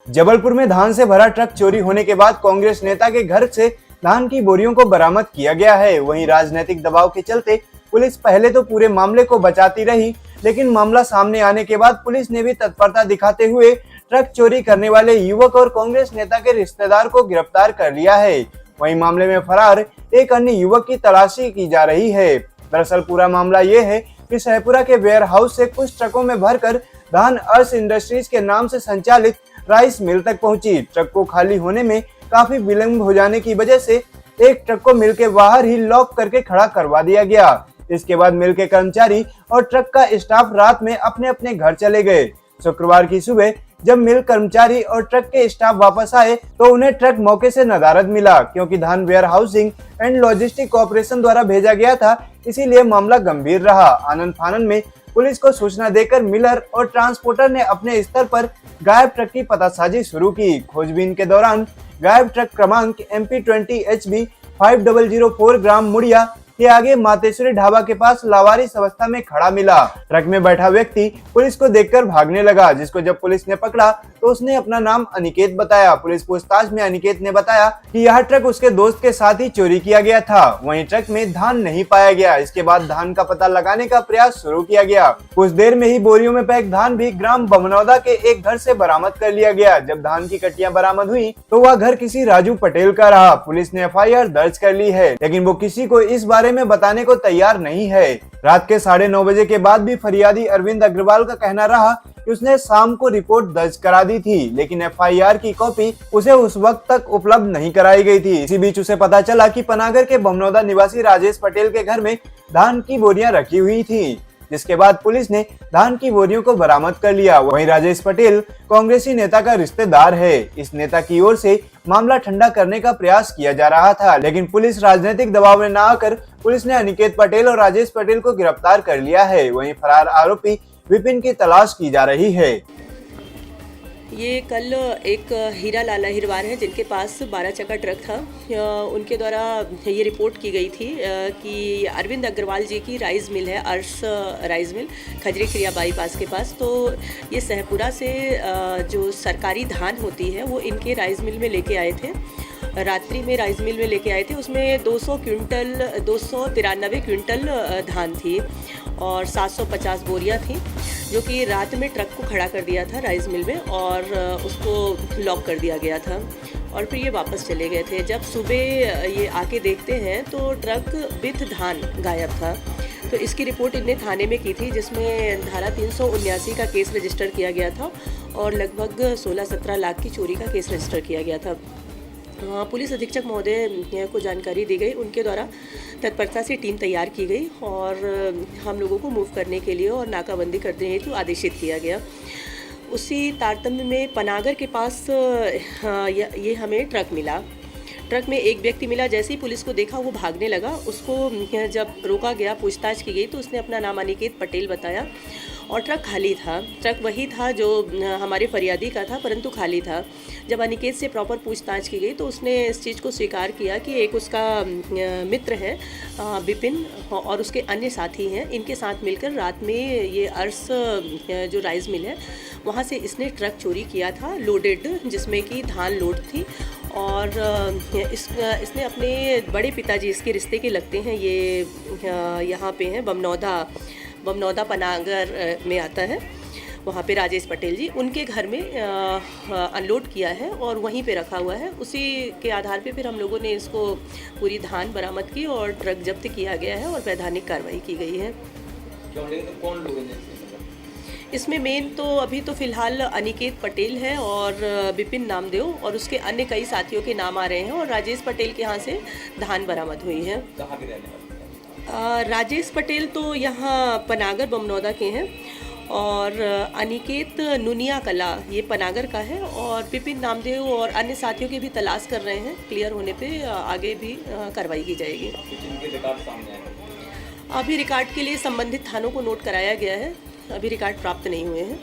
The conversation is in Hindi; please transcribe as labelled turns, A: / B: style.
A: जबलपुर में धान से भरा ट्रक चोरी होने के बाद कांग्रेस नेता के घर से धान की बोरियों को बरामद किया गया है। वहीं राजनीतिक दबाव के चलते पुलिस पहले तो पूरे मामले को बचाती रही, लेकिन मामला सामने आने के बाद पुलिस ने भी तत्परता दिखाते हुए ट्रक चोरी करने वाले युवक और कांग्रेस नेता के रिश्तेदार को गिरफ्तार कर लिया है। वहीं मामले में फरार एक अन्य युवक की तलाशी की जा रही है। दरअसल पूरा मामला ये है कि सहपुरा के वेयर हाउस से कुछ ट्रकों में भरकर धान अर्श इंडस्ट्रीज के नाम से संचालित राइस मिल तक पहुंची। ट्रक को खाली होने में काफी विलंब हो जाने की वजह से एक ट्रक को मिल के बाहर ही लॉक करके खड़ा करवा दिया गया। इसके बाद मिल के कर्मचारी और ट्रक का स्टाफ रात में अपने अपने घर चले गए। शुक्रवार की सुबह जब मिल कर्मचारी और ट्रक के स्टाफ वापस आए तो उन्हें ट्रक मौके से नदारद मिला, क्योंकि धान warehousing and logistic corporation द्वारा भेजा गया था, इसीलिए मामला गंभीर रहा। आनन फानन में पुलिस को सूचना देकर मिलर और ट्रांसपोर्टर ने अपने स्तर पर गायब ट्रक की पतासाजी शुरू की। खोजबीन के दौरान गायब ट्रक क्रमांक MP20 HB 5004 ग्राम मुड़िया के आगे मातेश्वरी ढाबा के पास लावारिस अवस्था में खड़ा मिला। ट्रक में बैठा व्यक्ति पुलिस को देखकर भागने लगा, जिसको जब पुलिस ने पकड़ा तो उसने अपना नाम अनिकेत बताया। पुलिस पूछताछ में अनिकेत ने बताया कि यह ट्रक उसके दोस्त के साथ ही चोरी किया गया था। वहीं ट्रक में धान नहीं पाया गया। इसके बाद धान का पता लगाने का प्रयास शुरू किया गया। कुछ देर में ही बोरियों में पैक धान भी ग्राम बमनौदा के एक घर से बरामद कर लिया गया। जब धान की कट्टियां बरामद हुई तो वह घर किसी राजू पटेल का रहा। पुलिस ने FIR दर्ज कर ली है, लेकिन वो किसी को इस बारे में बताने को तैयार नहीं है। रात के 9:30 बजे के बाद भी फरियादी अरविंद अग्रवाल का कहना रहा कि उसने शाम को रिपोर्ट दर्ज करा दी थी, लेकिन FIR की कॉपी उसे उस वक्त तक उपलब्ध नहीं कराई गई थी। इसी बीच उसे पता चला कि पनागर के बमनौदा निवासी राजेश पटेल के घर में धान की बोरियां रखी हुई थी, जिसके बाद पुलिस ने धान की बोरियों को बरामद कर लिया। वहीं राजेश पटेल कांग्रेसी नेता का रिश्तेदार है। इस नेता की ओर से मामला ठंडा करने का प्रयास किया जा रहा था, लेकिन पुलिस राजनीतिक दबाव में न आकर पुलिस ने अनिकेत पटेल और राजेश पटेल को गिरफ्तार कर लिया है। वहीं फरार आरोपी विपिन की तलाश की जा रही है।
B: ये कल एक हीरा लाला हिरवार है जिनके पास 12 चक्का ट्रक था। उनके द्वारा ये रिपोर्ट की गई थी कि अरविंद अग्रवाल जी की राइस मिल है, अर्श राइस मिल, खजरी क्रिया बाईपास के पास। तो ये सहपुरा से जो सरकारी धान होती है वो इनके राइस मिल में लेके आए थे। रात्रि में राइस मिल में लेके आए थे। उसमें 293 क्विंटल धान थी और 750 बोरियां थी, जो कि रात में ट्रक को खड़ा कर दिया था राइस मिल में और उसको लॉक कर दिया गया था और फिर ये वापस चले गए थे। जब सुबह ये आके देखते हैं तो ट्रक विथ धान गायब था। तो इसकी रिपोर्ट इनने थाने में की थी, जिसमें धारा 379 का केस रजिस्टर किया गया था और लगभग 16-17 लाख की चोरी का केस रजिस्टर किया गया था। पुलिस अधीक्षक महोदय को जानकारी दी गई, उनके द्वारा तत्परता से टीम तैयार की गई और हम लोगों को मूव करने के लिए और नाकाबंदी करने हेतु आदेशित किया गया। उसी तारतम्य में पनागर के पास ये हमें ट्रक मिला। ट्रक में एक व्यक्ति मिला। जैसे ही पुलिस को देखा वो भागने लगा। उसको जब रोका गया, पूछताछ की गई तो उसने अपना नाम अनिकेत पटेल बताया और ट्रक खाली था। ट्रक वही था जो हमारे फरियादी का था, परंतु खाली था। जब अनिकेत से प्रॉपर पूछताछ की गई तो उसने इस चीज़ को स्वीकार किया कि एक उसका मित्र है विपिन और उसके अन्य साथी हैं, इनके साथ मिलकर रात में ये अर्श जो राइस मिल है वहाँ से इसने ट्रक चोरी किया था लोडेड, जिसमें कि धान लोड थी। और इसने अपने बड़े पिताजी, इसके रिश्ते के लगते हैं, ये यहाँ पे हैं बमनौदा पनागर में आता है, वहाँ पे राजेश पटेल जी, उनके घर में अनलोड किया है और वहीं पे रखा हुआ है। उसी के आधार पे फिर हम लोगों ने इसको पूरी धान बरामद की और ट्रक जब्त किया गया है और वैधानिक कार्रवाई की गई है।
C: कौन लोग हैं
B: इसमें? मेन तो अभी तो फिलहाल अनिकेत पटेल है और विपिन नामदेव और उसके अन्य कई साथियों के नाम आ रहे हैं और राजेश पटेल के यहाँ से धान बरामद हुई है।
C: कहाँ के रहने वाले?
B: राजेश पटेल तो यहाँ पनागर बमनौदा के हैं और अनिकेत नुनिया कला ये पनागर का है और विपिन नामदेव और अन्य साथियों की भी तलाश कर रहे हैं। क्लियर होने पे आगे भी कार्रवाई की जाएगी। अभी रिकॉर्ड के लिए संबंधित थानों को नोट कराया गया है, अभी रिकॉर्ड प्राप्त नहीं हुए हैं।